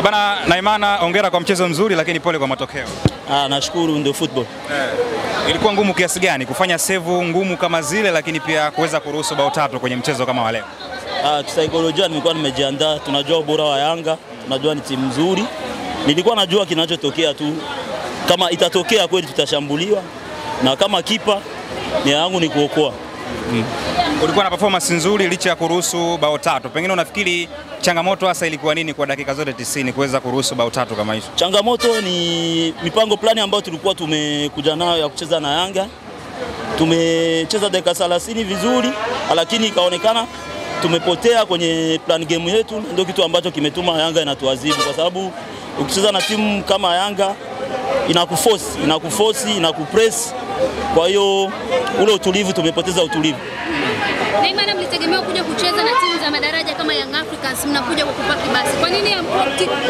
Bana Naimana, hongera kwa mchezo mzuri lakini pole kwa matokeo. Nashukuru, ndio football. Ilikuwa ngumu kiasi gani kufanya save ngumu kama zile lakini pia kuweza kuruhusu bao 3 kwenye mchezo kama wa leo? Kisaikolojia nilikuwa nimejiandaa, tunajua ubora wa Yanga, tunajua ni timu nzuri. Nilikuwa najua kinachotokea tu. Kama itatokea kweli tutashambuliwa, na kama kipa nia yangu ni kuokoa. Ulikuwa na performance nzuri licha ya kuruhusu bao 3. Pengine unafikiri changamoto hasa ilikuwa nini kwa dakika zote 90 kuweza kuruhusu bao 3 kama hizo? Changamoto ni mipango plani ambayo tulikuwa tumekuja nayo ya kucheza na Yanga. Tumecheza dakika 30 vizuri, lakini ikaonekana tumepotea kwenye plan game yetu. Ndio kitu ambacho kimetuma Yanga inatuadhibu, kwa sababu ukicheza na timu kama Yanga inakuforce, inakupress. Kwa hiyo ule utulivu tumepoteza utulivu. Naimana, mlitegemea kuja kucheza na timu za madaraja kama Young Africans, mnakuja kupaki basi. Kwa nini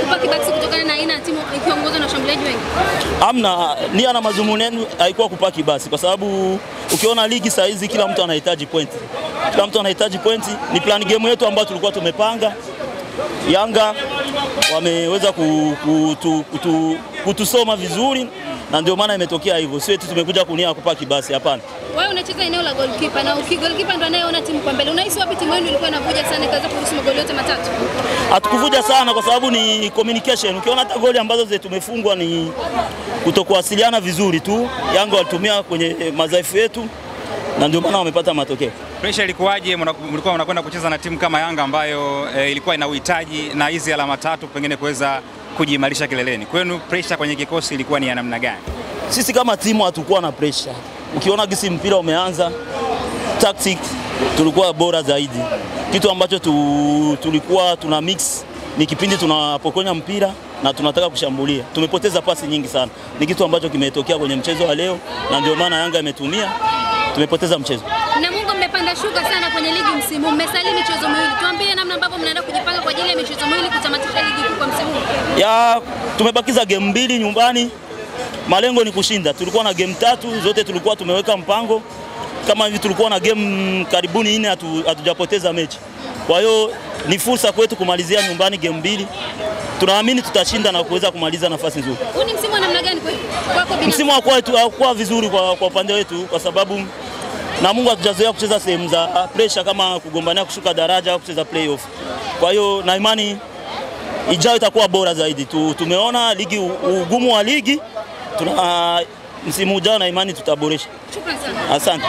kupaki basi kutokana na aina ya timu ikiongozwa na washambuliaji wengi? Hamna, nia na mazumuni yenu haikuwa kupaki basi, kwa sababu ukiona ligi saa hizi kila mtu anahitaji pointi. Kila mtu anahitaji pointi, ni plan game yetu ambayo tulikuwa tumepanga. Yanga wameweza kutusoma vizuri na ndio maana imetokea hivyo. Sio eti tumekuja kunia kupaki basi, hapana. Wewe unacheza eneo la goalkeeper na goalkeeper ndo anayeona timu kwa mbele. Unahisi wapi timu yenu ilikuwa inavuja sana kaza kuruhusu magoli yote matatu? Hatukuvuja sana kwa sababu ni communication. Ukiona hata goli ambazo zetu tumefungwa ni kutokuwasiliana vizuri tu. Yanga walitumia kwenye madhaifu yetu na ndio maana wamepata matokeo. Pressure ilikuwaje mlikuwa mnakwenda kucheza na timu kama Yanga ambayo ilikuwa ina uhitaji na hizi alama 3 pengine kuweza kujiimarisha kileleni? Kwenu pressure kwenye kikosi ilikuwa ni ya namna gani? Sisi kama timu hatukuwa na pressure. Ukiona gisi mpira umeanza, tactics tulikuwa bora zaidi. Kitu ambacho tulikuwa tuna mix ni kipindi tunapokonya mpira na tunataka kushambulia. Tumepoteza pasi nyingi sana. Ni kitu ambacho kimetokea kwenye mchezo wa leo na ndio maana Yanga imetumia, tumepoteza mchezo. Na Mungu, mmepanda shuka sana kwenye ligi msimu. Mmesali michezo miwili. Tuambie namna ambavyo mnaenda kujipanga kwa ajili ya michezo miwili kutamatisha ligi kwa msimu huu. Tumebakiza game 2 nyumbani. Malengo ni kushinda. Tulikuwa na game 3 zote tulikuwa tumeweka mpango. Kama hivi tulikuwa na game karibuni 4 hatujapoteza mechi. Kwa hiyo ni fursa kwetu kumalizia nyumbani game 2. Tunaamini tutashinda na kuweza kumaliza nafasi nzuri. Huu ni msimu wa namna gani kwako binafsi? Msimu hakuwa vizuri kwa upande wetu, kwa sababu na Mungu hatujazoea kucheza sehemu za pressure kama kugombania kushuka daraja au kucheza playoff. Kwa hiyo na imani ijayo itakuwa bora zaidi. Tumeona ligi, ugumu wa ligi, msimu ujao na imani tutaboresha. Shukrani sana. Asante.